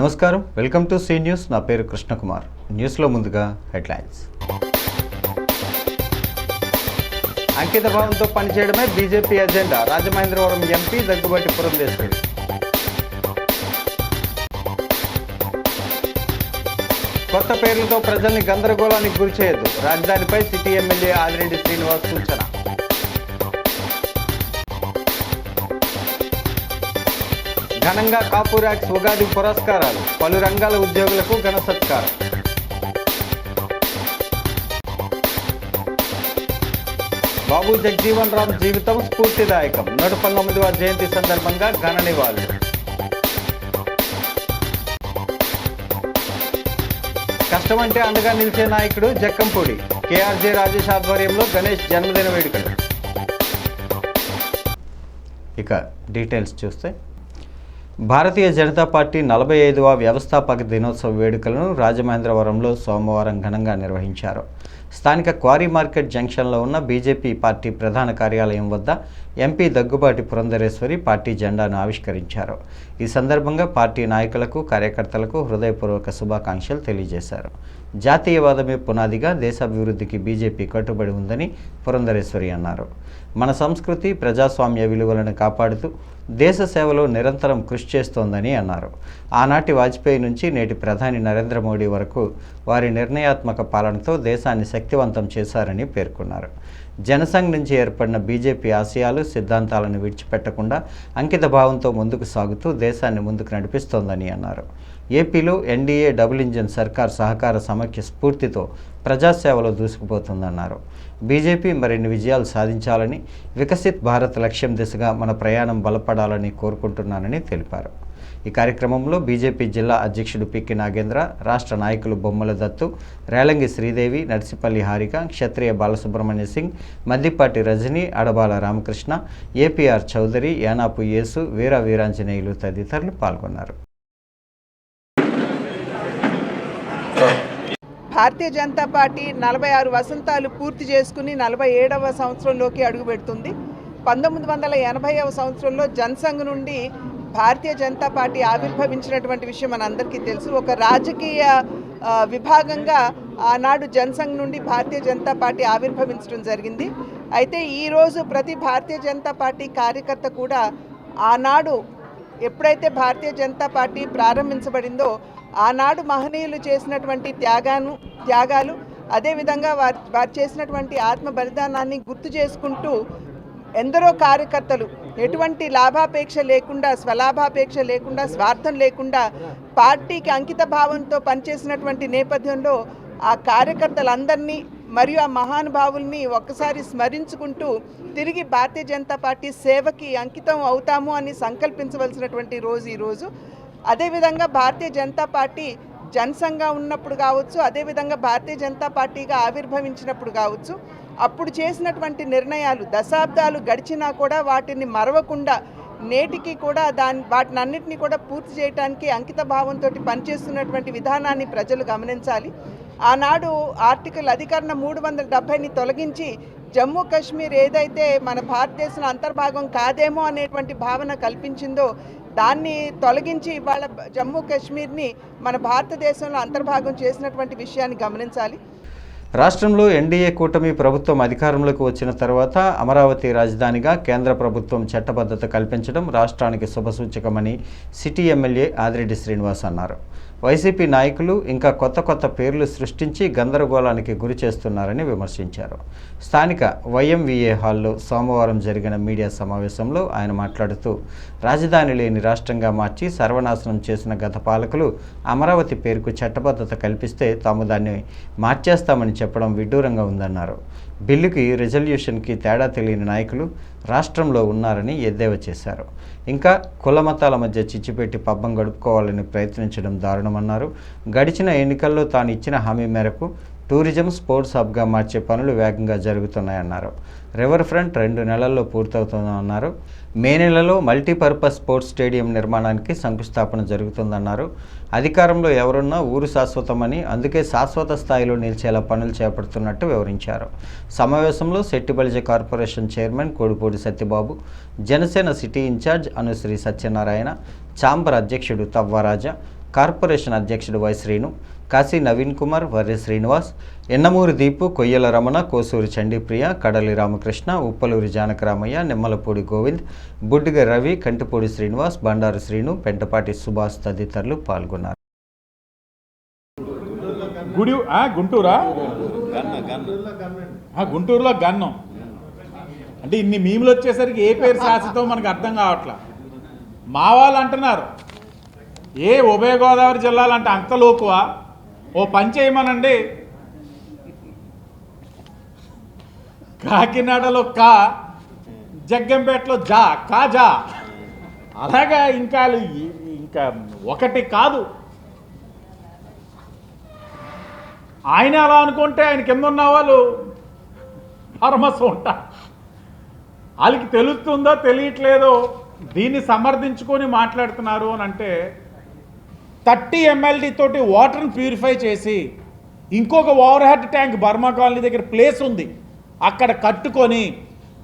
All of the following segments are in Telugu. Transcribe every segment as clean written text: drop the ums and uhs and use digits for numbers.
నమస్కారం, వెల్కమ్ టు సి న్యూస్. నా పేరు కృష్ణకుమార్. న్యూస్లో ముందుగా హెడ్లైన్స్. అంకిత భావంతో పనిచేయడమే BJP agenda. Rajamahendravaram MP Daggubati Purandeswari. కొత్త పేర్లతో ప్రజల్ని గందరగోళానికి గురిచేయద్దు. రాజధానిపై సిటీ ఎమ్మెల్యే ఆదిరెడ్డి శ్రీనివాస్ సూచన. ఘనంగా కాపూరాక్స్ ఉగాది పురస్కారాలు. పలు రంగాల ఉద్యోగులకు ఘన సత్కారం. బాబు జగజీవన్ రామ్ జీవితం స్ఫూర్తిదాయకం. 119వ జయంతి సందర్భంగా ఘన నివాళులు. కష్టమంటే అండగా నిలిచే నాయకుడు జక్కంపూడి. కేఆర్జే రాజేష్ ఆధ్వర్యంలో గణేష్ జన్మదిన వేడుకలు. ఇక డీటెయిల్స్ చూస్తే, భారతీయ జనతా పార్టీ 45వ వ్యవస్థాపక దినోత్సవ వేడుకలను రాజమహేంద్రవరంలో సోమవారం ఘనంగా నిర్వహించారు. స్థానిక క్వారీ మార్కెట్ జంక్షన్లో ఉన్న బీజేపీ పార్టీ ప్రధాన కార్యాలయం వద్ద ఎంపీ దగ్గుబాటి పురంధరేశ్వరి పార్టీ జెండాను ఆవిష్కరించారు. ఈ సందర్భంగా పార్టీ నాయకులకు, కార్యకర్తలకు హృదయపూర్వక శుభాకాంక్షలు తెలియజేశారు. జాతీయవాదమే పునాదిగా దేశాభివృద్ధికి బీజేపీ కట్టుబడి ఉందని పురంధరేశ్వరి అన్నారు. మన సంస్కృతి, ప్రజాస్వామ్య విలువలను కాపాడుతూ దేశ సేవలో నిరంతరం కృషి చేస్తోందని అన్నారు. ఆనాటి వాజ్పేయి నుంచి నేటి ప్రధాని నరేంద్ర మోడీ వరకు వారి నిర్ణయాత్మక పాలనతో దేశాన్ని శక్తివంతం చేశారని పేర్కొన్నారు. జనసంఘ్ నుంచి ఏర్పడిన బీజేపీ ఆశయాలు, సిద్ధాంతాలను విడిచిపెట్టకుండా అంకిత భావంతో ముందుకు సాగుతూ దేశాన్ని ముందుకు నడిపిస్తోందని అన్నారు. ఏపీలో ఎన్డీఏ డబుల్ ఇంజిన్ సర్కార్ సహకార సమైక్య స్ఫూర్తితో ప్రజాసేవలో దూసుకుపోతుందన్నారు. బీజేపీ మరిన్ని విజయాలు సాధించాలని, వికసిత్ భారత్ లక్ష్యం దిశగా మన ప్రయాణం బలపడాలని కోరుకుంటున్నానని తెలిపారు. ఈ కార్యక్రమంలో బీజేపీ జిల్లా అధ్యక్షుడు పిక్కి నాగేంద్ర, రాష్ట్ర నాయకులు బొమ్మల దత్తు, రేలంగి శ్రీదేవి, నర్సిపల్లి హారిక, క్షత్రియ బాలసుబ్రహ్మణ్య సింగ్, మద్దిపాటి రజని, అడబాల రామకృష్ణ, ఏపీఆర్ చౌదరి, యానాపు యేసు, వీర వీరాంజనేయులు తదితరులు పాల్గొన్నారు. భారతీయ జనతా పార్టీ 46 వసంతాలు పూర్తి చేసుకుని 47వ సంవత్సరంలోకి అడుగుపెడుతుంది. 1980వ సంవత్సరంలో జనసంఘ్ నుండి భారతీయ జనతా పార్టీ ఆవిర్భవించినటువంటి విషయం మనందరికీ తెలుసు. ఒక రాజకీయ విభాగంగా ఆనాడు జనసంఘ్ నుండి భారతీయ జనతా పార్టీ ఆవిర్భవించడం జరిగింది. అయితే ఈరోజు ప్రతి భారతీయ జనతా పార్టీ కార్యకర్త కూడా ఆనాడు ఎప్పుడైతే భారతీయ జనతా పార్టీ ప్రారంభించబడిందో ఆనాడు మహనీయులు చేసినటువంటి త్యాగాలు, అదేవిధంగా వారు చేసినటువంటి ఆత్మ బలిదానాన్ని గుర్తు చేసుకుంటూ ఎందరో కార్యకర్తలు ఎటువంటి లాభాపేక్ష లేకుండా, స్వలాభాపేక్ష లేకుండా, స్వార్థం లేకుండా పార్టీకి అంకిత భావంతో పనిచేసినటువంటి నేపథ్యంలో ఆ కార్యకర్తలందరినీ మరియు ఆ మహానుభావుల్ని ఒక్కసారి స్మరించుకుంటూ తిరిగి భారతీయ జనతా పార్టీ సేవకి అంకితం అవుతాము అని సంకల్పించవలసినటువంటి రోజు ఈరోజు. అదేవిధంగా భారతీయ జనతా పార్టీ జనసంఘంగా ఉన్నప్పుడు కావచ్చు, అదేవిధంగా భారతీయ జనతా పార్టీగా ఆవిర్భవించినప్పుడు కావచ్చు, అప్పుడు చేసినటువంటి నిర్ణయాలు దశాబ్దాలు గడిచినా కూడా వాటిని మరవకుండా నేటికి కూడా వాటినన్నిటినీ కూడా పూర్తి చేయడానికి అంకిత భావంతో పనిచేస్తున్నటువంటి విధానాన్ని ప్రజలు గమనించాలి. ఆనాడు ఆర్టికల్ అధికరణ 370ని తొలగించి జమ్మూ కాశ్మీర్ ఏదైతే మన భారతదేశంలో అంతర్భాగం కాదేమో అనేటువంటి భావన కల్పించిందో దాన్ని తొలగించి ఇవాళ జమ్మూ కాశ్మీర్ని మన భారతదేశంలో అంతర్భాగం చేసినటువంటి విషయాన్ని గమనించాలి. రాష్ట్రంలో ఎన్డీఏ కూటమి ప్రభుత్వం అధికారంలోకి వచ్చిన తర్వాత అమరావతి రాజధానిగా కేంద్ర ప్రభుత్వం చట్టబద్ధత కల్పించడం రాష్ట్రానికి శుభసూచకమని సిటీ ఎమ్మెల్యే ఆదిరెడ్డి శ్రీనివాస్ అన్నారు. వైసీపీ నాయకులు ఇంకా కొత్త పేర్లు సృష్టించి గందరగోళానికి గురి చేస్తున్నారని విమర్శించారు. స్థానిక వైఎంవీఏ హాల్లో సోమవారం జరిగిన మీడియా సమావేశంలో ఆయన మాట్లాడుతూ, రాజధాని లేని రాష్ట్రంగా మార్చి సర్వనాశనం చేసిన గత పాలకులు అమరావతి పేరుకు చట్టబద్ధత కల్పిస్తే తాము దాన్ని మార్చేస్తామని చెప్పడం విడ్డూరంగా ఉందన్నారు. బిల్లుకి రిజల్యూషన్కి తేడా తెలియని నాయకులు రాష్ట్రంలో ఉన్నారని ఎద్దేవా చేశారు. ఇంకా కుల మతాల మధ్య చిచ్చుపెట్టి పబ్బం గడుపుకోవాలని ప్రయత్నించడం దారుణమన్నారు. గడిచిన ఎన్నికల్లో తాను ఇచ్చిన హామీ మేరకు టూరిజం, స్పోర్ట్స్ హబ్గా మార్చే పనులు వేగంగా జరుగుతున్నాయన్నారు. రివర్ ఫ్రంట్ 2 నెలల్లో పూర్తవుతుందన్నారు. మే నెలలో మల్టీపర్పస్ స్పోర్ట్స్ స్టేడియం నిర్మాణానికి శంకుస్థాపన జరుగుతుందన్నారు. అధికారంలో ఎవరున్నా ఊరు శాశ్వతమని, అందుకే శాశ్వత స్థాయిలో నిలిచేలా పనులు చేపడుతున్నట్టు వివరించారు. సమావేశంలో Settibalija corporation chairman Kodipudi Satyababu, Janasena city incharge Anusri Satyanarayana, chamber అధ్యక్షుడు తవ్వారాజా, కార్పొరేషన్ అధ్యక్షుడు వై శ్రీను, కాశీ నవీన్ కుమార్, వర్రి శ్రీనివాస్, ఎన్నమూరి దీపు, కొయ్యల రమణ, కోసూరి చండీప్రియ, కడలి రామకృష్ణ, ఉప్పలూరి జానకరామయ్య, నిమ్మలపూడి గోవింద్, బుడ్డిగ రవి, కంటిపూడి శ్రీనివాస్, బండారు శ్రీను, పెంటపాటి సుభాష్ తదితరులు పాల్గొన్నారు. గుంటూరా గుంటూరులో గన్నం అంటే ఇన్ని మీములు వచ్చేసరికి ఏ పేరు శాశ్వతం మనకు అర్థం కావట్లా. మా వాళ్ళు అంటున్నారు ఏ ఉభయ గోదావరి జిల్లాలు అంటే అంత లోకువా, ఓ పని చేయమనండి, కాకినాడలో కా, జగ్గంపేటలో జా, కాజా, అలాగా ఇంకా ఒకటి కాదు. ఆయన అలా అనుకుంటే ఆయన కింద ఉన్న వాళ్ళు పరమసం ఉంటారు. వాళ్ళకి తెలుస్తుందో తెలియట్లేదో దీన్ని సమర్థించుకొని మాట్లాడుతున్నారు అని అంటే 30 MLD తోటి వాటర్ని ప్యూరిఫై చేసి ఇంకొక over head tank Burma colony దగ్గర ప్లేస్ ఉంది అక్కడ కట్టుకొని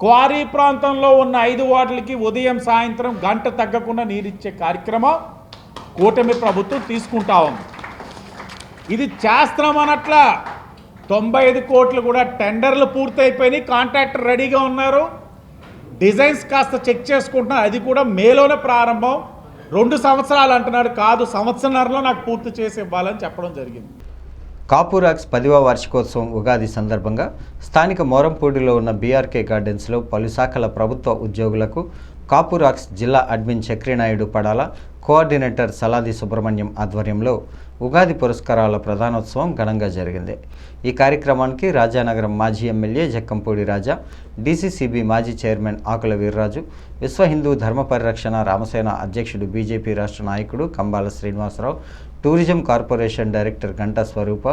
క్వారీ ప్రాంతంలో ఉన్న 5 వార్డులకి ఉదయం సాయంత్రం గంట తగ్గకుండా నీరిచ్చే కార్యక్రమం కూటమి ప్రభుత్వం తీసుకుంటా ఉంది. ఇది చేస్తున్నామన్నట్లా 95 కోట్లు కూడా టెండర్లు పూర్తయిపోయినాయి, కాంట్రాక్టర్ రెడీగా ఉన్నారు, డిజైన్స్ కాస్త చెక్ చేసుకుంటున్నారు, అది కూడా మేలోనే ప్రారంభం. 2 సంవత్సరాలు అంటున్నాడు, కాదు సంవత్సరాల్లో నాకు పూర్తి చేసి ఇవ్వాలని చెప్పడం జరిగింది. కాపురాక్స్ 10వ వార్షికోత్సవం ఉగాది సందర్భంగా స్థానిక మోరంపూడిలో ఉన్న బీఆర్కే గార్డెన్స్లో పలు శాఖల ప్రభుత్వ ఉద్యోగులకు కాపురాక్స్ జిల్లా అడ్మిన్ చక్రినాయుడు పడాల, కోఆర్డినేటర్ సలాది సుబ్రహ్మణ్యం ఆధ్వర్యంలో ఉగాది పురస్కారాల ప్రధానోత్సవం ఘనంగా జరిగింది. ఈ కార్యక్రమానికి రాజానగరం మాజీ ఎమ్మెల్యే జక్కంపూడి రాజా, డీసీసీబీ మాజీ చైర్మన్ ఆకుల వీర్రాజు, విశ్వ హిందూ ధర్మ పరిరక్షణ రామసేన అధ్యక్షుడు బీజేపీ రాష్ట్ర నాయకుడు Kambala Srinivasarao, tourism corporation director Ganta Swarupa,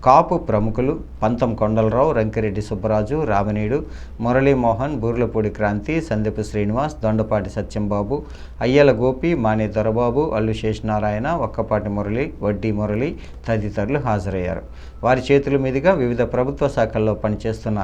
Kapu ప్రముఖులు పంతం కొండలరావు, రంకిరెడ్డి సుబ్బరాజు, రామినీడు, మురళీమోహన్, బూర్లపూడి క్రాంతి, సందెపు శ్రీనివాస్, దొండపాటి సత్యంబాబు, అయ్యల గోపి, మానే దొరబాబు, అల్లు శేషనారాయణ, ఒక్కపాటి మురళి, వడ్డీ మురళి తదితరులు హాజరయ్యారు. వారి చేతుల మీదుగా వివిధ ప్రభుత్వ శాఖల్లో పనిచేస్తున్న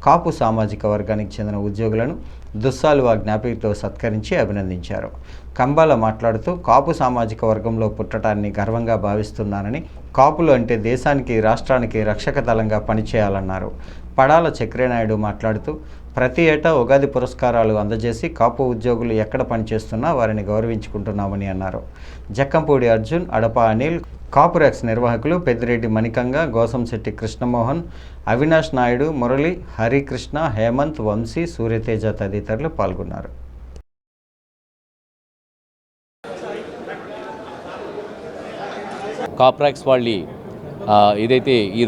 కాపు సామాజిక వర్గానికి చెందిన ఉద్యోగులను దుస్సాలువా జ్ఞాపికతో సత్కరించి అభినందించారు. కంబాల మాట్లాడుతూ కాపు సామాజిక వర్గంలో పుట్టడాన్ని గర్వంగా భావిస్తున్నానని, కాపులు అంటే దేశానికి రాష్ట్రానికి రక్షక దళంగా పనిచేయాలన్నారు. పడాల చక్రనాయుడు మాట్లాడుతూ ప్రతి ఏటా ఉగాది పురస్కారాలు అందజేసి కాపు ఉద్యోగులు ఎక్కడ పనిచేస్తున్నా వారిని గౌరవించుకుంటున్నామని అన్నారు. జక్కంపూడి అర్జున్, అడప అనిల్, కాపురాక్స్ నిర్వాహకులు పెద్దిరెడ్డి మణికంగ, గోసంశెట్టి కృష్ణమోహన్, అవినాష్ నాయుడు, మురళి, హరికృష్ణ, హేమంత్, వంశీ, సూర్యతేజ తదితరులు పాల్గొన్నారు. కాప్రాక్స్ వాళ్ళ ఏదైతే ఈ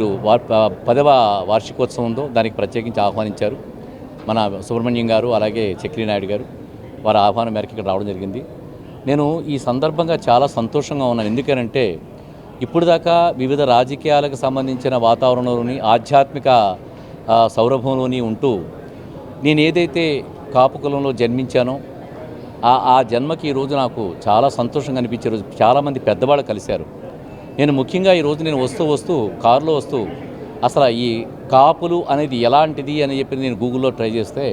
10వ వార్షికోత్సవం ఉందో దానికి ప్రత్యేకించి ఆహ్వానించారు మన సుబ్రహ్మణ్యం గారు, అలాగే చక్రినాయుడు గారు. వారి ఆహ్వానం మేరకు ఇక్కడ రావడం జరిగింది. నేను ఈ సందర్భంగా చాలా సంతోషంగా ఉన్నాను. ఎందుకనంటే ఇప్పుడు దాకా వివిధ రాజకీయాలకు సంబంధించిన వాతావరణంలోని ఆధ్యాత్మిక సౌరభంలోని ఉంటూ నేను ఏదైతే కాపు కులంలో జన్మించానో ఆ జన్మకి ఈరోజు నాకు చాలా సంతోషంగా అనిపించే రోజు. చాలామంది పెద్దవాళ్ళు కలిశారు. నేను ముఖ్యంగా ఈరోజు నేను వస్తూ కారులో వస్తూ అసలు ఈ కాపులు అనేది ఎలాంటిది అని చెప్పి నేను గూగుల్లో ట్రై చేస్తే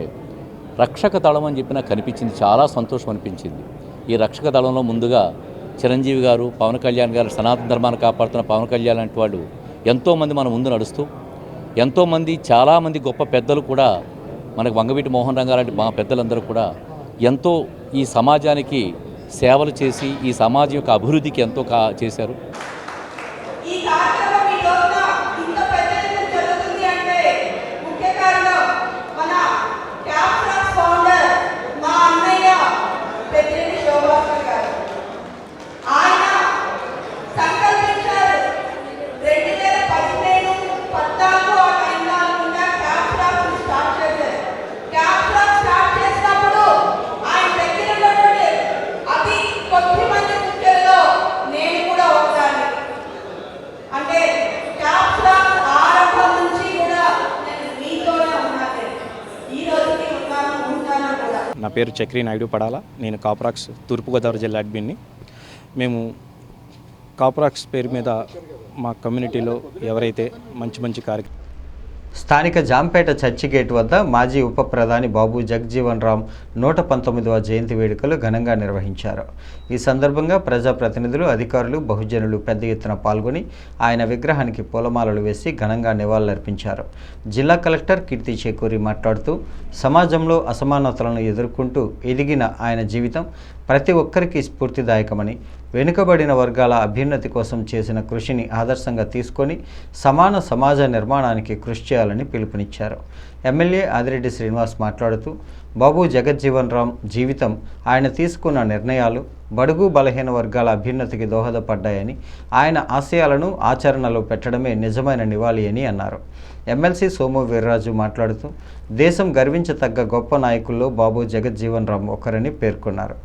రక్షక దళం అని చెప్పి నాకు కనిపించింది. చాలా సంతోషం అనిపించింది. ఈ రక్షక దళంలో ముందుగా చిరంజీవి గారు, పవన్ కళ్యాణ్ గారు, సనాతన ధర్మాన్ని కాపాడుతున్న పవన్ కళ్యాణ్ లాంటి వాళ్ళు ఎంతోమంది మన ముందు నడుస్తూ, ఎంతోమంది చాలామంది గొప్ప పెద్దలు కూడా మనకు వంగవీటి మోహన్ రంగా లాంటి మా పెద్దలందరూ కూడా ఎంతో ఈ సమాజానికి సేవలు చేసి ఈ సమాజం యొక్క అభివృద్ధికి ఎంతో చేశారు. నా పేరు చక్రినాయుడు పడాల. నేను కాపురాక్స్ తూర్పుగోదావరి జిల్లా అడ్మిన్ని. మేము కాపురాక్స్ పేరు మీద మా కమ్యూనిటీలో ఎవరైతే మంచి కార్యక్రమం స్థానిక జాంపేట చర్చి గేట్ వద్ద మాజీ ఉప ప్రధాని బాబు జగజ్జీవన్ రామ్ 119వ జయంతి వేడుకలు ఘనంగా నిర్వహించారు. ఈ సందర్భంగా ప్రజాప్రతినిధులు, అధికారులు, బహుజనులు పెద్ద ఎత్తున పాల్గొని ఆయన విగ్రహానికి పూలమాలలు వేసి ఘనంగా నివాళులర్పించారు. జిల్లా కలెక్టర్ కీర్తి చేకూరి మాట్లాడుతూ సమాజంలో అసమానతలను ఎదుర్కొంటూ ఎదిగిన ఆయన జీవితం ప్రతి ఒక్కరికి స్ఫూర్తిదాయకమని, వెనుకబడిన వర్గాల అభ్యున్నతి కోసం చేసిన కృషిని ఆదర్శంగా తీసుకొని సమాన సమాజ నిర్మాణానికి కృషి చేయాలని పిలుపునిచ్చారు. ఎమ్మెల్యే ఆదిరెడ్డి శ్రీనివాస్ మాట్లాడుతూ బాబు జగజ్జీవన్ రామ్ జీవితం, ఆయన తీసుకున్న నిర్ణయాలు బడుగు బలహీన వర్గాల అభ్యున్నతికి దోహదపడ్డాయని, ఆయన ఆశయాలను ఆచరణలో పెట్టడమే నిజమైన నివాళి అని అన్నారు. ఎమ్మెల్సీ సోము వీర్రాజు మాట్లాడుతూ దేశం గర్వించతగ్గ గొప్ప నాయకుల్లో బాబు జగజ్జీవన్ రామ్ ఒకరని పేర్కొన్నారు.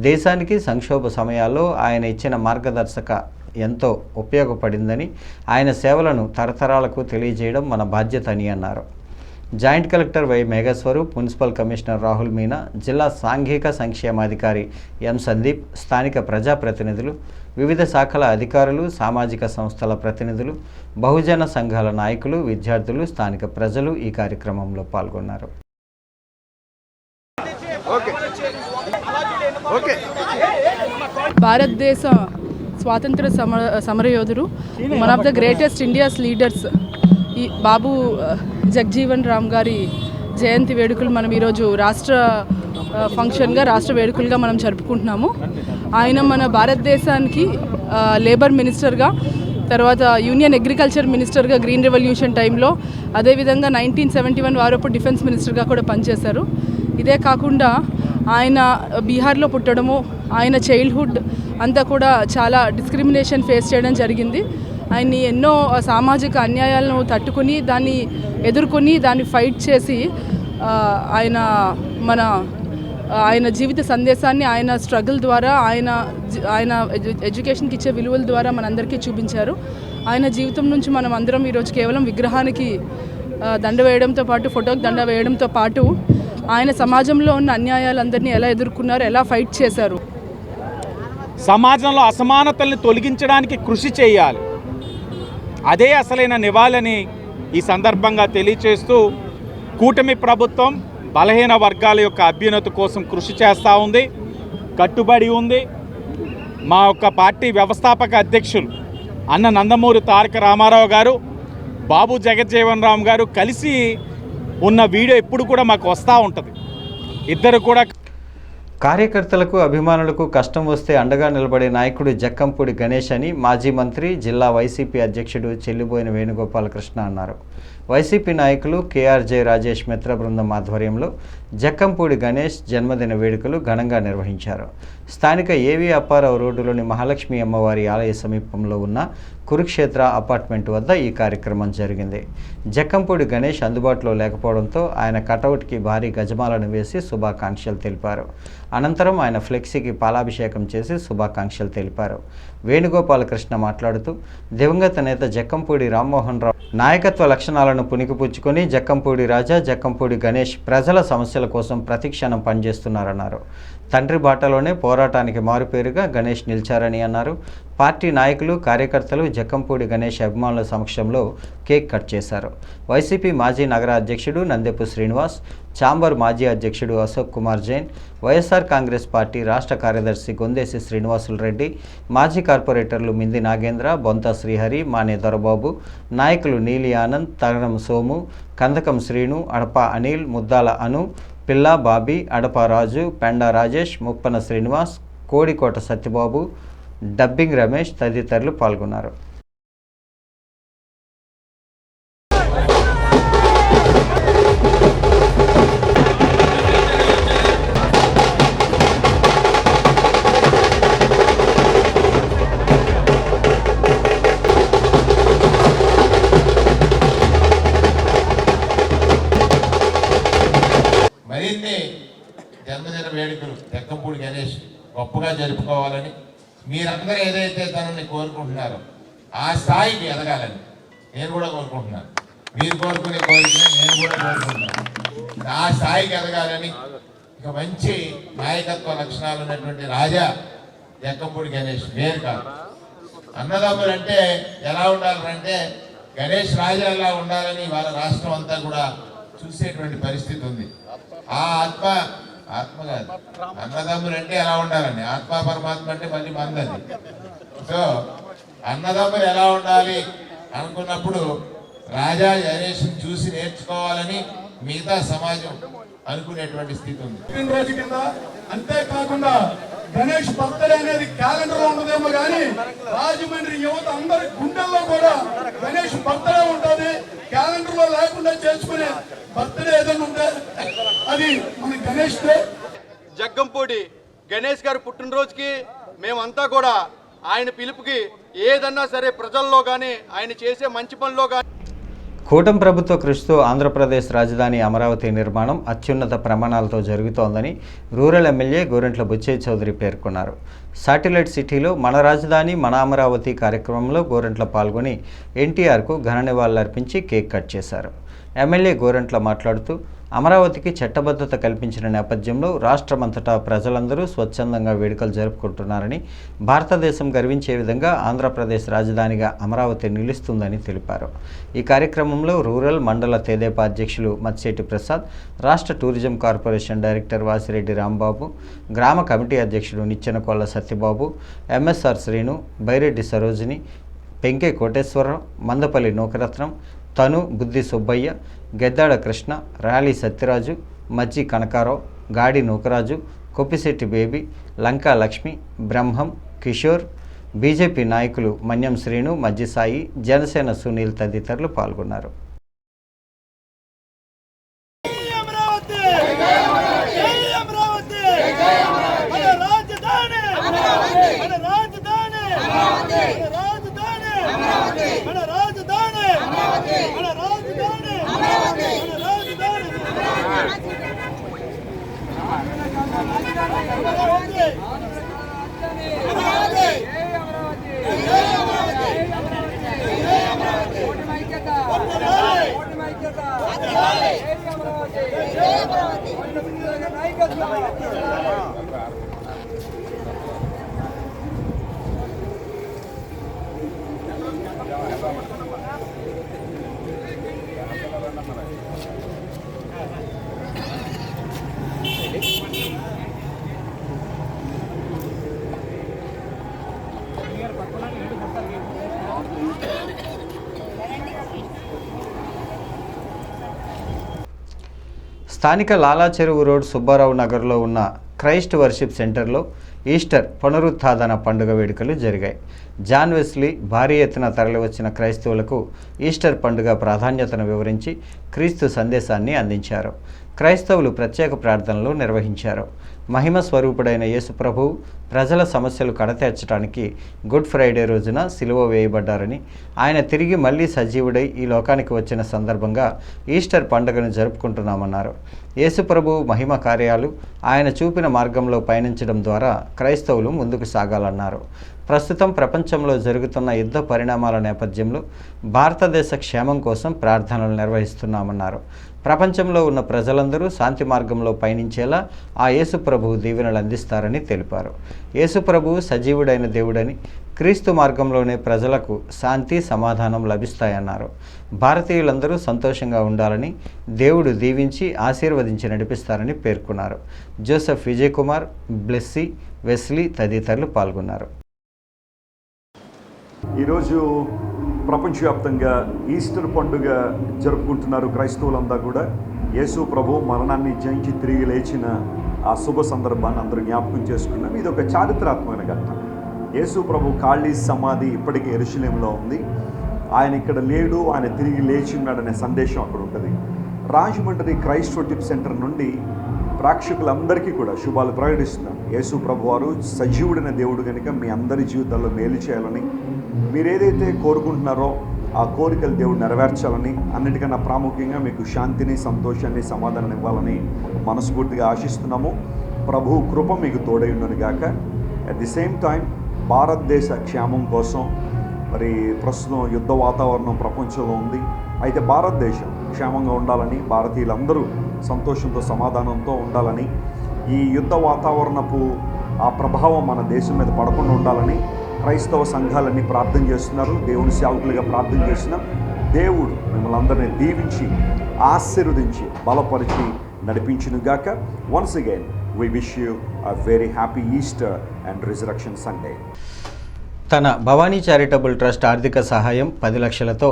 దేశానికి సంక్షోభ సమయాల్లో ఆయన ఇచ్చిన మార్గదర్శక ఎంతో ఉపయోగపడిందని, ఆయన సేవలను తరతరాలకు తెలియజేయడం మన బాధ్యత అని అన్నారు. Joint collector Y Megheswaru, municipal commissioner Rahul Meena, జిల్లా సాంఘిక సంక్షేమాధికారి ఎం సందీప్, స్థానిక ప్రజాప్రతినిధులు, వివిధ శాఖల అధికారులు, సామాజిక సంస్థల ప్రతినిధులు, బహుజన సంఘాల నాయకులు, విద్యార్థులు, స్థానిక ప్రజలు ఈ కార్యక్రమంలో పాల్గొన్నారు. భారతదేశ స్వాతంత్ర సమరయోధుడు, one of the greatest India's leaders ఈ బాబు జగజ్జీవన్ రామ్ గారి జయంతి వేడుకలు మనం ఈరోజు రాష్ట్ర వేడుకలుగా మనం జరుపుకుంటున్నాము. ఆయన మన భారతదేశానికి లేబర్ మినిస్టర్గా, తర్వాత యూనియన్ అగ్రికల్చర్ మినిస్టర్గా గ్రీన్ రెవల్యూషన్ టైంలో, అదేవిధంగా 1971 వారపు డిఫెన్స్ మినిస్టర్గా కూడా పనిచేశారు. ఇదే కాకుండా ఆయన బీహార్లో పుట్టడము, ఆయన చైల్డ్హుడ్ అంతా కూడా చాలా డిస్క్రిమినేషన్ ఫేస్ చేయడం జరిగింది. ఆయన్ని ఎన్నో సామాజిక అన్యాయాలను తట్టుకుని, దాన్ని ఎదుర్కొని, దాన్ని ఫైట్ చేసి ఆయన జీవిత సందేశాన్ని ఆయన స్ట్రగుల్ ద్వారా, ఆయన ఎడ్యుకేషన్కి ఇచ్చే విలువల ద్వారా మనందరికీ చూపించారు. ఆయన జీవితం నుంచి మనం అందరం ఈరోజు కేవలం విగ్రహానికి దండ వేయడంతో పాటు, ఫోటోకి దండ వేయడంతో పాటు, ఆయన సమాజంలో ఉన్న అన్యాయాలందరినీ ఎలా ఎదుర్కొన్నారు, ఎలా ఫైట్ చేశారు. సమాజంలో అసమానతల్ని తొలగించడానికి కృషి చేయాలి, అదే అసలైన నివాళని ఈ సందర్భంగా తెలియచేస్తూ, కూటమి ప్రభుత్వం బలహీన వర్గాల యొక్క అభ్యున్నతి కోసం కృషి చేస్తూ ఉంది, కట్టుబడి ఉంది. మా యొక్క పార్టీ వ్యవస్థాపక అధ్యక్షులు అన్న నందమూరి తారక రామారావు గారు, బాబు జగజ్జీవన్ రామ్ గారు కలిసి ఉన్న వీడియో ఎప్పుడు కూడా మాకు వస్తూ ఉంటుంది. ఇద్దరు కూడా కార్యకర్తలకు, అభిమానులకు కష్టం వస్తే అండగా నిలబడే నాయకుడు జక్కంపూడి గణేష్ అని మాజీ మంత్రి, జిల్లా వైసీపీ అధ్యక్షుడు చెల్లిబోయిన వేణుగోపాలకృష్ణ అన్నారు. వైసీపీ నాయకులు కేఆర్జే రాజేష్ మిత్ర బృందం ఆధ్వర్యంలో జక్కంపూడి గణేష్ జన్మదిన వేడుకలు ఘనంగా నిర్వహించారు. స్థానిక ఏవి అప్పారావు రోడ్డులోని మహాలక్ష్మి అమ్మవారి ఆలయ సమీపంలో ఉన్న కురుక్షేత్ర అపార్ట్మెంట్ వద్ద ఈ కార్యక్రమం జరిగింది. జక్కంపూడి గణేష్ అందుబాటులో లేకపోవడంతో ఆయన కటౌట్కి భారీ గజమాలను వేసి శుభాకాంక్షలు తెలిపారు. అనంతరం ఆయన ఫ్లెక్సీకి పాలాభిషేకం చేసి శుభాకాంక్షలు తెలిపారు. వేణుగోపాలకృష్ణ మాట్లాడుతూ దివంగత నేత జక్కంపూడి రామ్మోహన్ రావు నాయకత్వ లక్షణాలను పుణికిపుచ్చుకొని జక్కంపూడి రాజా, జక్కంపూడి గణేష్ ప్రజల సమస్యల కోసం ప్రతిక్షణం పనిచేస్తున్నారన్నారు. తండ్రి బాటలోనే పోరాటానికి మారుపేరుగా గణేష్ నిలిచారని అన్నారు. పార్టీ నాయకులు, కార్యకర్తలు జక్కంపూడి గణేష్ అభిమానుల సమక్షంలో కేక్ కట్ చేశారు. వైసీపీ మాజీ నగర అధ్యక్షుడు నందెపు శ్రీనివాస్, ఛాంబర్ మాజీ అధ్యక్షుడు అశోక్ కుమార్ జైన్, వైఎస్ఆర్ కాంగ్రెస్ పార్టీ రాష్ట్ర కార్యదర్శి గొందేసి శ్రీనివాసులు రెడ్డి, మాజీ కార్పొరేటర్లు మింది నాగేంద్ర, బొంత శ్రీహరి, మానే దొరబాబు, నాయకులు నీలి ఆనంద్, తగరం సోము, కందకం శ్రీను, అడప అనిల్, ముద్దాల అను, పిల్లా బాబీ, అడప రాజు, పెండా రాజేష్, ముప్పన శ్రీనివాస్, కోడికోట సత్యబాబు, డబ్బింగ్ రమేష్ తదితరులు పాల్గొన్నారు. మరిన్ని జన్మదిన వేడుకలు జక్కంపూడి గణేష్ గొప్పగా జరుపుకోవాలని, మీరందరూ ఏదైతే తనని కోరుకుంటున్నారో ఆ స్థాయికి ఎదగాలని నేను కూడా కోరుకుంటున్నాను. మీరు కోరుకునే కోరికనే నేను కూడా కోరుకుంటున్నాను. ఆ స్థాయికి ఎదగాలని, ఇక మంచి నాయకత్వ లక్షణాలు ఉన్నటువంటి రాజా జక్కంపూడి గణేష్ వేరు కాదు. అన్నదమ్ములు అంటే ఎలా ఉండాలంటే గణేష్ రాజాలా ఉండాలని వాళ్ళ రాష్ట్రం అంతా కూడా చూసేటువంటి పరిస్థితి ఉంది. ఆ ఆత్మ కాదు, అన్నదమ్ములు అంటే ఎలా ఉండాలండి, ఆత్మ పరమాత్మ అంటే మళ్ళీ మందది. సో అన్నదమ్ములు ఎలా ఉండాలి అనుకున్నప్పుడు రాజా గణేష్ చూసి నేర్చుకోవాలని మిగతా సమాజం అనుకునేటువంటి స్థితి ఉంది. రోజు కింద అంతేకాకుండా గణేష్ బర్త్డే అనేది క్యాలెండర్ లో ఉండదేమో కానీ రాజమండ్రి యువత అందరి గుండెల్లో కూడా గణేష్ బర్త్డే ఉంటుంది. క్యాలెండర్ లో లేకుండా చేసుకునే బర్త్డే ఏదైనా ఉంటే అది మన గణేష్ డే. జగ్గంపూడి గణేష్ గారి పుట్టినరోజుకి మేమంతా కూడా ఆయన పిలుపుకి ఏదన్నా సరే ప్రజల్లో కానీ ఆయన చేసే మంచి పనిలో కానీ కూటమి ప్రభుత్వ కృషితో ఆంధ్రప్రదేశ్ రాజధాని అమరావతి నిర్మాణం అత్యున్నత ప్రమాణాలతో జరుగుతోందని రూరల్ ఎమ్మెల్యే గోరంట్ల బుచ్చయ్య చౌదరి పేర్కొన్నారు. శాటిలైట్ సిటీలో మన రాజధాని మన అమరావతి కార్యక్రమంలో గోరంట్ల పాల్గొని ఎన్టీఆర్కు ఘన నివాళులర్పించి కేక్ కట్ చేశారు. ఎమ్మెల్యే గోరంట్ల మాట్లాడుతూ అమరావతికి చట్టబద్ధత కల్పించిన నేపథ్యంలో రాష్ట్రమంతటా ప్రజలందరూ స్వచ్ఛందంగా వేడుకలు జరుపుకుంటున్నారని, భారతదేశం గర్వించే విధంగా ఆంధ్రప్రదేశ్ రాజధానిగా అమరావతి నిలుస్తుందని తెలిపారు. ఈ కార్యక్రమంలో రూరల్ మండల తెదేపా అధ్యక్షులు మత్స్యేటి ప్రసాద్, రాష్ట్ర tourism corporation director Vasireddy Rambabu, గ్రామ కమిటీ అధ్యక్షుడు నిచ్చెనకొల్ల సత్యబాబు, ఎంఎస్ఆర్ శ్రీను, బైరెడ్డి సరోజిని, పెంకే కోటేశ్వరరావు, మందపల్లి నూకరత్నం, తను బుద్ధి సుబ్బయ్య, గెద్దాడ కృష్ణ, ర్యాలీ సత్యరాజు, మజ్జి కనకారావు, గాడి నూకరాజు, కొప్పిశెట్టి బేబీ, లంకా లక్ష్మి, బ్రహ్మం, కిషోర్, బీజేపీ నాయకులు మన్యం శ్రీను, మజ్జి సాయి, జనసేన సునీల్ తదితరులు పాల్గొన్నారు. స్థానిక లాలా చెరువు రోడ్ సుబ్బారావు నగర్లో ఉన్న క్రైస్ట్ వర్షిప్ సెంటర్లో ఈస్టర్ పునరుత్థాన పండుగ వేడుకలు జరిగాయి. జాన్ వెస్లీ భారీ ఎత్తున తరలివచ్చిన క్రైస్తవులకు ఈస్టర్ పండుగ ప్రాధాన్యతను వివరించి క్రీస్తు సందేశాన్ని అందించారు. క్రైస్తవులు ప్రత్యేక ప్రార్థనలు నిర్వహించారు. మహిమ స్వరూపుడైన యేసు ప్రభువు ప్రజల సమస్యలు కడతీర్చడానికి గుడ్ ఫ్రైడే రోజున సిలువ వేయబడ్డారని, ఆయన తిరిగి మళ్ళీ సజీవుడై ఈ లోకానికి వచ్చిన సందర్భంగా ఈస్టర్ పండుగను జరుపుకుంటున్నామన్నారు. యేసు ప్రభువు మహిమ కార్యాలు ఆయన చూపిన మార్గంలో పయనించడం ద్వారా క్రైస్తవులు ముందుకు సాగాలన్నారు. ప్రస్తుతం ప్రపంచంలో జరుగుతున్న యుద్ధ పరిణామాల నేపథ్యంలో భారతదేశ క్షేమం కోసం ప్రార్థనలు నిర్వహిస్తున్నామన్నారు. ప్రపంచంలో ఉన్న ప్రజలందరూ శాంతి మార్గంలో పయనించేలా ఆ యేసు ప్రభువు దీవెనలు అందిస్తారని తెలిపారు. యేసు ప్రభువు సజీవుడైన దేవుడని, క్రీస్తు మార్గంలోనే ప్రజలకు శాంతి సమాధానం లభిస్తాయన్నారు. భారతీయులందరూ సంతోషంగా ఉండాలని, దేవుడు దీవించి ఆశీర్వదించి నడిపిస్తారని పేర్కొన్నారు. జోసెఫ్ విజయ్ కుమార్, బ్లెస్సీ, వెస్లీ తదితరులు పాల్గొన్నారు. ఈరోజు ప్రపంచవ్యాప్తంగా ఈస్టర్ పండుగ జరుపుకుంటున్నారు క్రైస్తవులంతా కూడా. యేసు ప్రభు మరణాన్ని జయించి తిరిగి లేచిన ఆ శుభ సందర్భాన్ని అందరూ జ్ఞాపకం చేసుకున్నాం. ఇది ఒక చారిత్రాత్మకమైన ఘటన. యేసు ప్రభు ఖాళీ సమాధి ఇప్పటికీ యెరూషలేములో ఉంది. ఆయన ఇక్కడ లేడు, ఆయన తిరిగి లేచి ఉన్నాడనే సందేశం అక్కడ ఉంటుంది. రాజమండ్రి క్రైస్ట్ వర్షిప్ సెంటర్ నుండి ప్రేక్షకులందరికీ కూడా శుభాలు ప్రకటిస్తున్నాం. యేసు ప్రభు వారు సజీవుడైన దేవుడు కనుక మీ అందరి జీవితాల్లో మేలు చేయాలని, మీరేదైతే కోరుకుంటున్నారో ఆ కోరికలు దేవుడు నెరవేర్చాలని, అన్నిటికన్నా ప్రాముఖ్యంగా మీకు శాంతిని, సంతోషాన్ని, సమాధానాన్ని ఇవ్వాలని మనస్ఫూర్తిగా ఆశిస్తున్నాము. ప్రభు కృప మీకు తోడై ఉండను గాక. అట్ ది సేమ్ టైం భారతదేశ క్షేమం కోసం మరి ప్రస్తుతం యుద్ధ వాతావరణం ప్రపంచంలో ఉంది. అయితే భారతదేశం క్షేమంగా ఉండాలని, భారతీయులందరూ సంతోషంతో సమాధానంతో ఉండాలని, ఈ యుద్ధ వాతావరణపు ఆ ప్రభావం మన దేశం మీద పడకుండా ఉండాలని క్రైస్తవ సంఘాలన్నీ ప్రార్థన చేస్తున్నారు. దేవుని సేవకులుగా ప్రార్థన చేస్తున్నాం. దేవుడు మిమ్మల్ని అందరినీ దీవించి ఆశీర్వదించి బలపరిచి నడిపించునుగాక. Once again we wish you a very happy Easter and Resurrection Sunday. తన భవానీ చారిటబుల్ ట్రస్ట్ ఆర్థిక సహాయం 10 లక్షలతో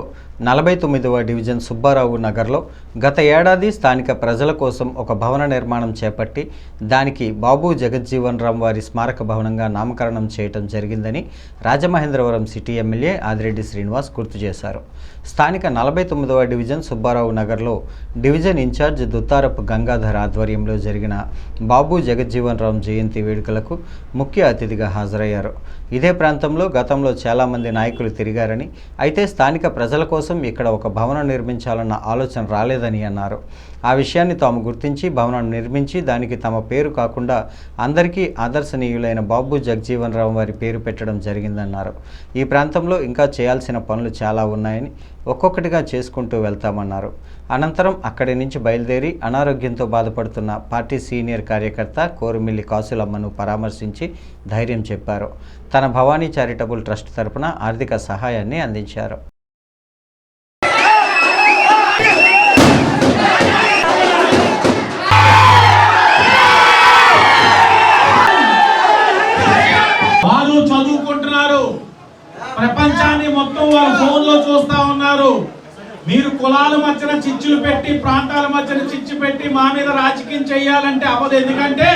49వ డివిజన్ సుబ్బారావు నగర్లో గత ఏడాది స్థానిక ప్రజల కోసం ఒక భవన నిర్మాణం చేపట్టి దానికి బాబు జగజ్జీవన్ రామ్ వారి స్మారక భవనంగా నామకరణం చేయటం జరిగిందని రాజమహేంద్రవరం సిటీ ఎమ్మెల్యే ఆదిరెడ్డి శ్రీనివాస్ గుర్తు చేశారు. స్థానిక 49వ డివిజన్ సుబ్బారావు నగర్లో డివిజన్ ఇన్ఛార్జ్ దుత్తారపు గంగాధర్ ఆధ్వర్యంలో జరిగిన బాబు జగజ్జీవన్ రామ్ జయంతి వేడుకలకు ముఖ్య అతిథిగా హాజరయ్యారు. ఇదే ప్రాంతంలో గతంలో చాలామంది నాయకులు తిరిగారని, అయితే స్థానిక ప్రజల కోసం ఇక్కడ ఒక భవనం నిర్మించాలన్న ఆలోచన రాలేదని అన్నారు. ఆ విషయాన్ని తాము గుర్తించి భవనం నిర్మించి దానికి తమ పేరు కాకుండా అందరికీ ఆదర్శనీయులైన బాబు జగజ్జీవన్ రామ్ వారి పేరు పెట్టడం జరిగిందన్నారు. ఈ ప్రాంతంలో ఇంకా చేయాల్సిన పనులు చాలా ఉన్నాయని ఒక్కొక్కటిగా చేసుకుంటూ వెళ్తామన్నారు. అనంతరం అక్కడి నుంచి బయలుదేరి అనారోగ్యంతో బాధపడుతున్న పార్టీ సీనియర్ కార్యకర్త కోరుమిల్లి కాసులమ్మను పరామర్శించి ధైర్యం చెప్పారు. తన భవానీ చారిటబుల్ ట్రస్ట్ తరపున ఆర్థిక సహాయాన్ని అందించారు. వారు చదువుకుంటున్నారు, ప్రపంచాన్ని మొత్తం వాళ్ళ ఫోన్లో చూస్తా ఉన్నారు. మీరు కులాల మధ్యన చిచ్చులు పెట్టి, ప్రాంతాల మధ్యన చిచ్చు పెట్టి మా మీద రాజకీయం చేయాలంటే అవ్వదు. ఎందుకంటే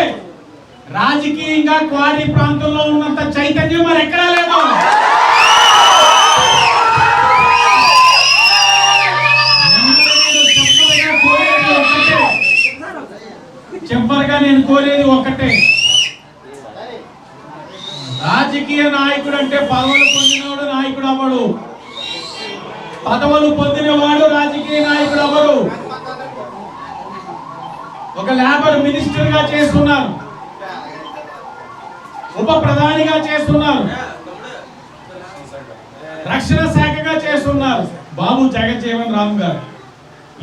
రాజకీయంగా క్వారీ ప్రాంతంలో ఉన్నంత చైతన్యం మరి ఎక్కడా లేదు. చెప్పరుగా నేను కోరేది ఒకటే, రాజకీయ నాయకుడు అంటే పదవులు పొందినవాడు నాయకుడు అవ్వడు, పదవులు పొందినవాడు రాజకీయ నాయకుడు అవ్వడు. ఒక లేబర్ మినిస్టర్ గా చేస్తున్నారు, ఉప ప్రధానిగా చేస్తున్నారు, రక్షణ శాఖగా చేస్తున్నారు బాబు జగజ్జీవన్ రామ్ గారు.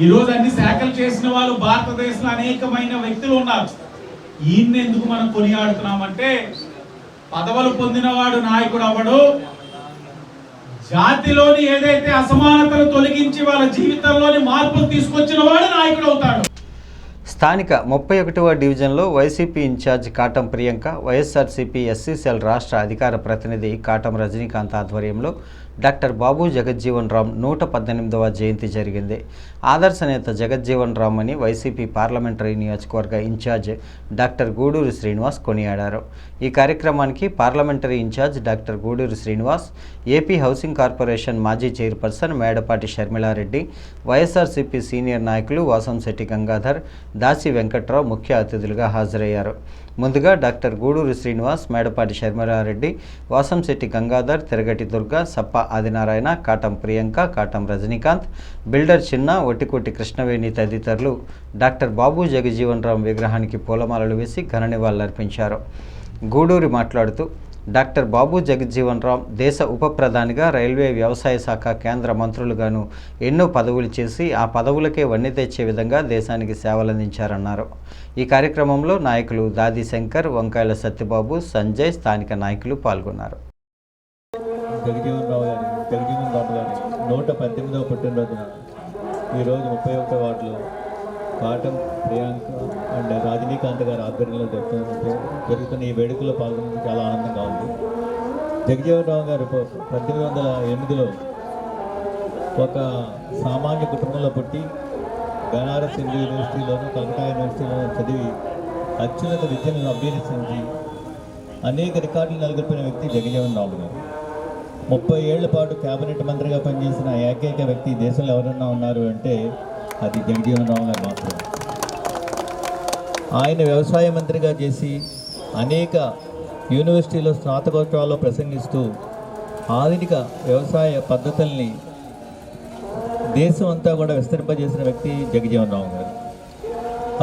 ఈరోజు అన్ని శాఖలు చేసిన వాళ్ళు భారతదేశంలో అనేకమైన వ్యక్తులు ఉన్నారు. ఈయన్ని ఎందుకు మనం కొనియాడుతున్నామంటే పదవులు పొందినవాడు నాయకుడు అవ్వడు, జాతిలోని ఏదైతే అసమానతలు తొలగించి వాళ్ళ జీవితంలోని మార్పులు తీసుకొచ్చిన వాడు నాయకుడు అవుతాడు. స్థానిక 31వ డివిజన్లో YCP incharge Katam Priyanka, YSRCP SC cell రాష్ట్ర అధికార ప్రతినిధి కాటం రజనీకాంత్ ఆధ్వర్యంలో డాక్టర్ బాబు జగజ్జీవన్ రామ్ 118వ జయంతి జరిగింది. ఆదర్శ నేత జగజ్జీవన్ రామ్ అని వైసీపీ పార్లమెంటరీ నియోజకవర్గ ఇన్ఛార్జ్ డాక్టర్ గూడూరి శ్రీనివాస్ కొనియాడారు. ఈ కార్యక్రమానికి parliamentary incharge doctor Guduri Srinivas, AP housing corporation మాజీ చైర్పర్సన్ మేడపాటి షర్మిలారెడ్డి, వైఎస్ఆర్సీపీ సీనియర్ నాయకులు వాసంశెట్టి గంగాధర్, దాసి వెంకట్రావు ముఖ్య అతిథులుగా హాజరయ్యారు. ముందుగా డాక్టర్ గూడూరి శ్రీనివాస్, మేడపాటి షర్మిలారెడ్డి, వాసంశెట్టి గంగాధర్, తిరగటి దుర్గా, సప్ప ఆదినారాయణ, కాటం ప్రియాంక, కాటం రజనీకాంత్, బిల్డర్ చిన్న, ఒట్టికోటి కృష్ణవేణి తదితరులు డాక్టర్ బాబు జగజ్జీవన్ రామ్ విగ్రహానికి పూలమాలలు వేసి ఘన నివాళులర్పించారు. గూడూరి మాట్లాడుతూ డాక్టర్ బాబు జగజ్జీవన్ రామ్ దేశ ఉప ప్రధానిగా, రైల్వే వ్యవసాయ శాఖ కేంద్ర మంత్రులుగాను ఎన్నో పదవులు చేసి ఆ పదవులకే వన్నె తెచ్చే విధంగా దేశానికి సేవలందించారన్నారు. ఈ కార్యక్రమంలో నాయకులు దాది శంకర్, వంకాయల సత్యబాబు, సంజయ్, స్థానిక నాయకులు పాల్గొన్నారు. జగజ్జీవన్ రామ్ గారి 118వ పుట్టినరోజున ఈరోజు 31వ వార్డులో కాటం ప్రియాంక అండ్ రజనీకాంత్ గారి ఆధ్వర్యంలో జరుగుతున్న ఈ వేడుకలో పాల్గొనడం చాలా ఆనందంగా ఉంది. జగజ్జీవన్ రామ్ గారు 1808లో ఒక సామాన్య కుటుంబంలో పుట్టి బనారస్ హిందూ యూనివర్సిటీలోను, కలకత్తా యూనివర్సిటీలోను చదివి అత్యున్నత విద్యను అభ్యసించి అనేక రికార్డులు నెలకొల్పిన వ్యక్తి జగజ్జీవన్ రామ్ గారు. 30 ఏళ్ల పాటు కేబినెట్ మంత్రిగా పనిచేసిన ఏకైక వ్యక్తి దేశంలో ఎవరన్నా ఉన్నారు అంటే అది జగజ్జీవన్ రామ్ గారు మాత్రమే. ఆయన వ్యవసాయ మంత్రిగా చేసి అనేక యూనివర్సిటీలో స్నాతకోత్సవాల్లో ప్రసంగిస్తూ ఆధునిక వ్యవసాయ పద్ధతుల్ని దేశం అంతా కూడా విస్తరింపజేసిన వ్యక్తి జగజ్జీవన్ రామ్ గారు.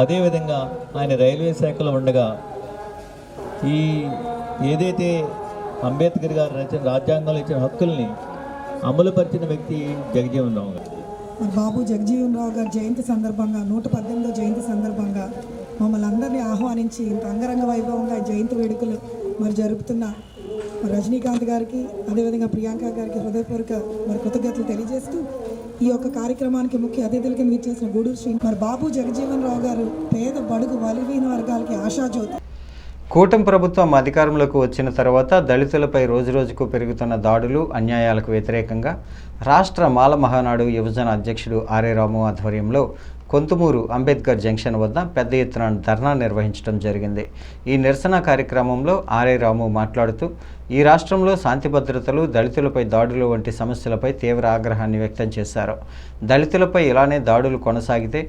అదేవిధంగా ఆయన రైల్వే శాఖలో ఉండగా ఈ ఏదైతే అంబేద్కర్ గారు రాజ్యాంగంలో ఇచ్చిన హక్కుల్ని అమలుపరిచిన వ్యక్తి జగజ్జీవన్ రామ్ గారు. బాబు జగజ్జీవన్ రామ్ గారి జయంతి సందర్భంగా 118వ జయంతి సందర్భంగా మమ్మల్ని అందరినీ ఆహ్వానించి ఇంత అంగరంగ వైభవంగా జయంతి వేడుకలు మరి జరుపుతున్న రజనీకాంత్ గారికి, అదేవిధంగా ప్రియాంక గారికి హృదయపూర్వక మరి కృతజ్ఞతలు తెలియజేస్తూ ఈ యొక్క కార్యక్రమానికి ముఖ్య అతిథులకి విచ్చేసిన గూడూరు శ్రీ మరి బాబు జగజీవన్ రావు గారు పేద బడుగు బలహీన వర్గాలకి ఆశాజ్యోతి. కూటమి ప్రభుత్వం అధికారంలోకి వచ్చిన తర్వాత దళితులపై రోజురోజుకు పెరుగుతున్న దాడులు అన్యాయాలకు వ్యతిరేకంగా రాష్ట్ర మాల మహానాడు యువజన అధ్యక్షుడు ఆర్ఏ రాము ఆధ్వర్యంలో కొంతుమూరు అంబేద్కర్ జంక్షన్ వద్ద పెద్ద ఎత్తున ధర్నా నిర్వహించడం జరిగింది. ఈ నిరసన కార్యక్రమంలో ఆర్ఏ రాము మాట్లాడుతూ ఈ రాష్ట్రంలో శాంతి భద్రతలు, దళితులపై దాడులు వంటి సమస్యలపై తీవ్ర ఆగ్రహాన్ని వ్యక్తం చేశారు. దళితులపై ఇలానే దాడులు కొనసాగితే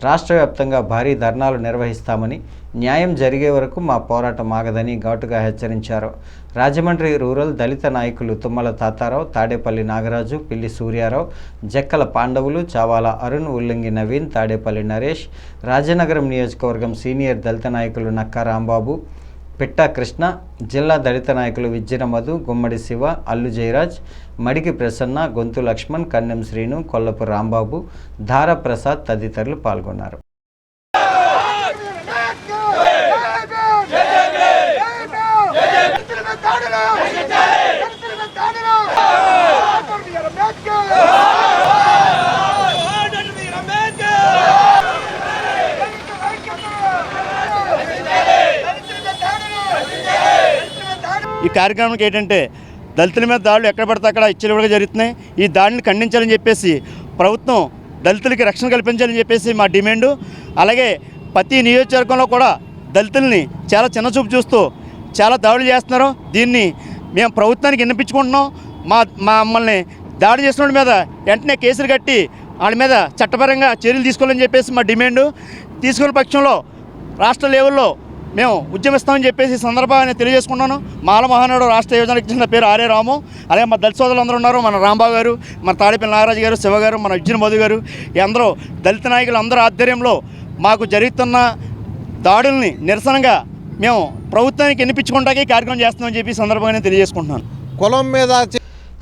రాష్ట్ర వ్యాప్తంగా భారీ ధర్నాలు నిర్వహిస్తామని, న్యాయం జరిగే వరకు మా పోరాటం ఆగదని ఘాటుగా హెచ్చరించారు. రాజమండ్రి రూరల్ దళిత నాయకులు తుమ్మల తాతారావు, తాడేపల్లి నాగరాజు, పిల్లి సూర్యారావు, జక్కల పాండవులు, చావాల అరుణ్, ఉల్లంగి నవీన్, తాడేపల్లి నరేష్, రాజనగరం నియోజకవర్గం సీనియర్ దళిత నాయకులు నక్కా రాంబాబు, పిట్టా కృష్ణ, జిల్లా దళిత నాయకులు విజ్జిన మధు, గుమ్మడి శివ, అల్లు జయరాజ్, మడికి ప్రసన్న, గొంతు లక్ష్మణ్, కన్నెం శ్రీను, కొల్లపు రాంబాబు, ధార ప్రసాద్ తదితరులు పాల్గొన్నారు. ఈ కార్యక్రమానికి ఏంటంటే దళితుల మీద దాడులు ఎక్కడ పడితే అక్కడ ఇచ్చలుగా జరుగుతున్నాయి. ఈ దాడిని ఖండించాలని చెప్పేసి ప్రభుత్వం దళితులకి రక్షణ కల్పించాలని చెప్పేసి మా డిమాండు. అలాగే ప్రతి నియోజకవర్గంలో కూడా దళితుల్ని చాలా చిన్నచూపు చూస్తూ చాలా దాడులు చేస్తున్నారు. దీన్ని మేము ప్రభుత్వానికి విన్నపించుకుంటున్నాం. మమ్మల్ని దాడి చేసిన వాళ్ళ మీద వెంటనే కేసులు కట్టి వాళ్ళ మీద చట్టపరంగా చర్యలు తీసుకోవాలని చెప్పేసి మా డిమాండు. తీసుకునే పక్షంలో రాష్ట్ర లెవెల్లో మేము ఉద్యమిస్తామని చెప్పేసి సందర్భాన్ని తెలియజేసుకున్నాను. మాల మహానాడు రాష్ట్ర యోజనకి చెందిన పేరు ఆర్ఏ రాము. అలాగే మా దళిత సోదరులు అందరూ ఉన్నారు. మన రాంబాబు గారు, మన తాడేపల్లి నాగరాజు గారు, శివ గారు, మన విజ్జిన మధు గారు, ఈ అందరూ దళిత నాయకులు అందరూ ఆధ్వర్యంలో మాకు జరుగుతున్న దాడుల్ని నిరసనగా మేము ప్రభుత్వానికి వినిపించుకుంటాకే కార్యక్రమం చేస్తామని చెప్పి సందర్భంగానే తెలియజేసుకుంటున్నాను. కులం మీద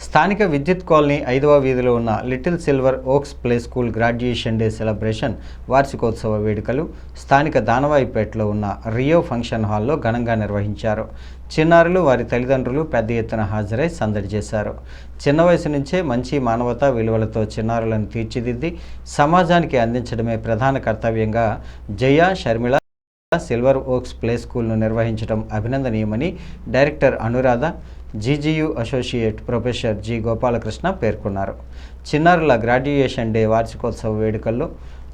స్థానిక విద్యుత్ కాలనీ 5వ వీధిలో ఉన్న little silver oaks play school graduation day celebration వార్షికోత్సవ వేడుకలు స్థానిక దానవాయిపేటలో ఉన్న రియో ఫంక్షన్ హాల్లో ఘనంగా నిర్వహించారు. చిన్నారులు, వారి తల్లిదండ్రులు పెద్ద ఎత్తున హాజరై సందడి చేశారు. చిన్న వయసు నుంచే మంచి మానవతా విలువలతో చిన్నారులను తీర్చిదిద్ది సమాజానికి అందించడమే ప్రధాన కర్తవ్యంగా Jaya, Sharmila silver oaks play స్కూల్ను నిర్వహించడం అభినందనీయమని director Anuradha, GGU associate professor G Gopalakrishna పేర్కొన్నారు. చిన్నారుల గ్రాడ్యుయేషన్ డే వార్షికోత్సవ వేడుకల్లో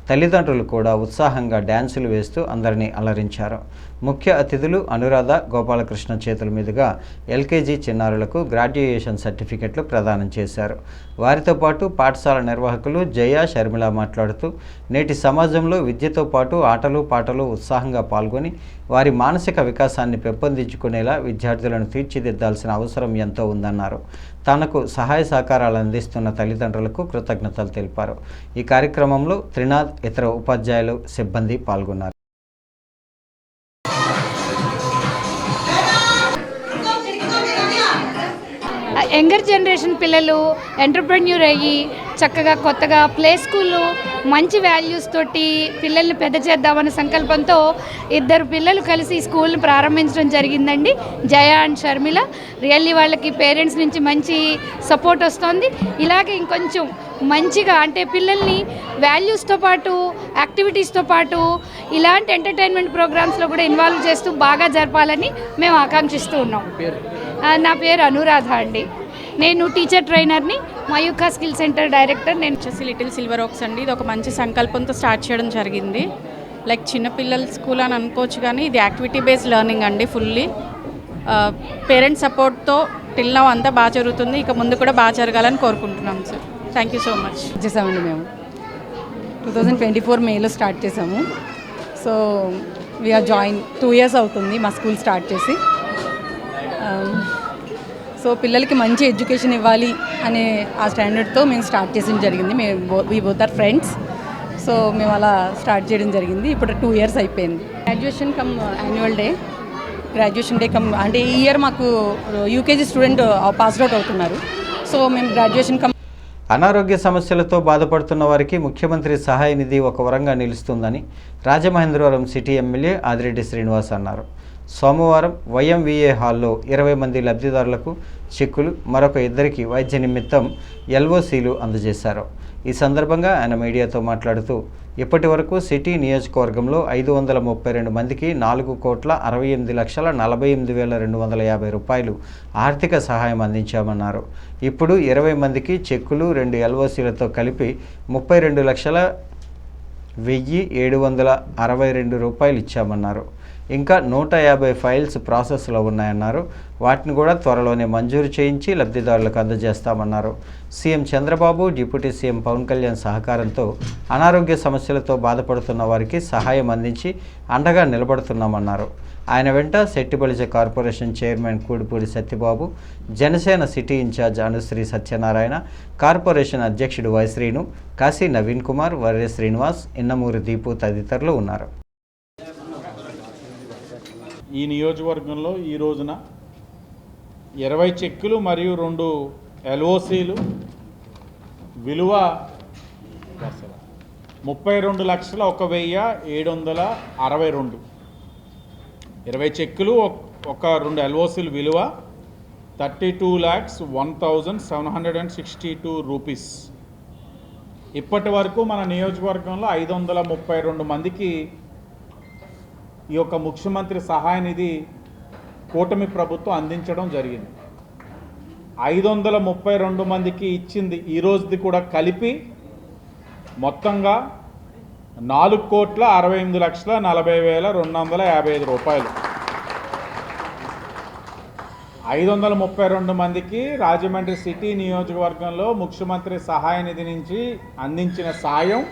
తల్లిదండ్రులు కూడా ఉత్సాహంగా డ్యాన్సులు వేస్తూ అందరినీ అలరించారు. ముఖ్య అతిథులు అనురాధ, గోపాలకృష్ణ చేతుల మీదుగా ఎల్కేజీ చిన్నారులకు గ్రాడ్యుయేషన్ సర్టిఫికెట్లు ప్రదానం చేశారు. వారితో పాటు పాఠశాల నిర్వాహకులు జయ, షర్మిళ మాట్లాడుతూ నేటి సమాజంలో విద్యతో పాటు ఆటలు, పాటలు ఉత్సాహంగా పాల్గొని వారి మానసిక వికాసాన్ని పెంపొందించుకునేలా విద్యార్థులను తీర్చిదిద్దాల్సిన అవసరం ఎంతో ఉందన్నారు. తనకు సహాయ సహకారాలు అందిస్తున్న తల్లిదండ్రులకు కృతజ్ఞతలు తెలిపారు. ఈ కార్యక్రమంలో త్రినాథ్, ఇతర ఉపాధ్యాయులు, సిబ్బంది పాల్గొన్నారు. యంగర్ జనరేషన్ పిల్లలు ఎంటర్ప్రెన్యూర్ అయ్యి చక్కగా కొత్తగా ప్లే స్కూళ్ళు మంచి వాల్యూస్ తోటి పిల్లల్ని పెద్ద చేద్దామనే సంకల్పంతో ఇద్దరు పిల్లలు కలిసి స్కూల్ని ప్రారంభించడం జరిగిందండి. జయ అండ్ షర్మిల. రియల్లీ వాళ్ళకి పేరెంట్స్ నుంచి మంచి సపోర్ట్ వస్తుంది. ఇలాగే ఇంకొంచెం మంచిగా అంటే పిల్లల్ని వాల్యూస్తో పాటు యాక్టివిటీస్తో పాటు ఇలాంటి ఎంటర్టైన్మెంట్ ప్రోగ్రామ్స్లో కూడా ఇన్వాల్వ్ చేస్తూ బాగా జరపాలని మేము ఆకాంక్షిస్తూ ఉన్నాం. నా పేరు అనురాధ అండి. నేను టీచర్ ట్రైనర్ని, మయూకా స్కిల్ సెంటర్ డైరెక్టర్. నేను వచ్చేసి లిటిల్ సిల్వర్ ఓక్స్ అండి. ఇది ఒక మంచి సంకల్పంతో స్టార్ట్ చేయడం జరిగింది. లైక్ చిన్నపిల్లల స్కూల్ అని అనుకోవచ్చు, కానీ ఇది యాక్టివిటీ బేస్డ్ లెర్నింగ్ అండి. ఫుల్లీ పేరెంట్స్ సపోర్ట్తో టిల్ నౌ అంతా బాగా జరుగుతుంది. ఇక ముందు కూడా బాగా జరగాలని కోరుకుంటున్నాం sir. Thank you so much. చేసామండి మేము 2024 మేలో స్టార్ట్ చేసాము. సో వీఆర్ జాయిన్ 2 years అవుతుంది మా స్కూల్ స్టార్ట్ చేసి. సో పిల్లలకి మంచి ఎడ్యుకేషన్ ఇవ్వాలి అనే ఆ స్టాండర్డ్తో మేము స్టార్ట్ చేసిన జరిగింది. We both are friends. So మేము అలా స్టార్ట్ చేయడం జరిగింది. ఇప్పుడు 2 years అయిపోయింది. Graduation cum annual day, graduation day cum అంటే ఈ ఇయర్ మాకు యూకేజీ స్టూడెంట్ పాస్డ్ అవుట్ అవుతున్నారు. సో మేము గ్రాడ్యుయేషన్ కమ్. అనారోగ్య సమస్యలతో బాధపడుతున్న వారికి ముఖ్యమంత్రి సహాయ నిధి ఒక వరంగా నిలుస్తుందని రాజమహేంద్రవరం సిటీ ఎమ్మెల్యే ఆదిరెడ్డి శ్రీనివాస్ అన్నారు. సోమవారం వైఎంవిఏ హాల్లో 20 మంది లబ్ధిదారులకు చెక్కులు, మరొక 2కి వైద్య నిమిత్తం ఎల్ఓసీలు అందజేశారు. ఈ సందర్భంగా ఆయన మీడియాతో మాట్లాడుతూ ఇప్పటి వరకు సిటీ నియోజకవర్గంలో 532 మందికి 4,68,48,250 రూపాయలు ఆర్థిక సహాయం అందించామన్నారు. ఇప్పుడు 20 మందికి చెక్కులు, 2 ఎల్ఓసీలతో కలిపి 32,01,762 రూపాయలు ఇచ్చామన్నారు. ఇంకా 150 ఫైల్స్ ప్రాసెస్లో ఉన్నాయన్నారు. వాటిని కూడా త్వరలోనే మంజూరు చేయించి లబ్ధిదారులకు అందజేస్తామన్నారు. CM Chandrababu, deputy CM Pawan Kalyan సహకారంతో అనారోగ్య సమస్యలతో బాధపడుతున్న వారికి సహాయం అందించి అండగా నిలబడుతున్నామన్నారు. ఆయన వెంట Settibalija corporation chairman Kudipudi Satyababu, Janasena city incharge Anusri Satyanarayana, corporation అధ్యక్షుడు వై శ్రీను, కాశీ నవీన్ కుమార్, వర్రె శ్రీనివాస్, ఇన్నమూరి దీపు తదితరులు ఉన్నారు. ఈ నియోజకవర్గంలో ఈ రోజున 20 చెక్కులు మరియు 2 ఎల్ఓసీలు విలువ 32,01,762. 20 చెక్కులు, 2 ఎల్ఓసీలు విలువ 32,01,762 రూపీస్. ఇప్పటి వరకు మన నియోజకవర్గంలో 532 మందికి ఈ యొక్క ముఖ్యమంత్రి సహాయ నిధి కూటమి ప్రభుత్వం అందించడం జరిగింది. 532 మందికి ఇచ్చింది ఈ రోజుది కూడా కలిపి మొత్తంగా 4,68,40,255 రూపాయలు. 532 మందికి రాజమండ్రి సిటీ నియోజకవర్గంలో ముఖ్యమంత్రి సహాయ నిధి నుంచి అందించిన సాయం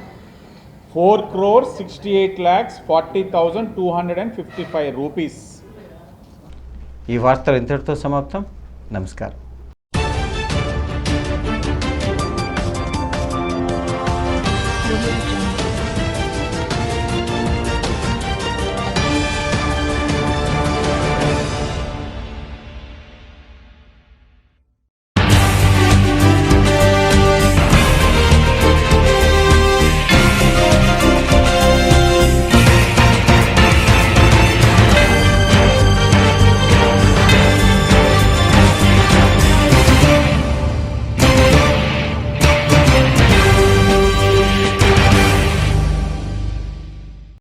4,68,40,255 రూపీస్. ఈ వార్తలు ఇంతటితో సమాప్తం. నమస్కారం.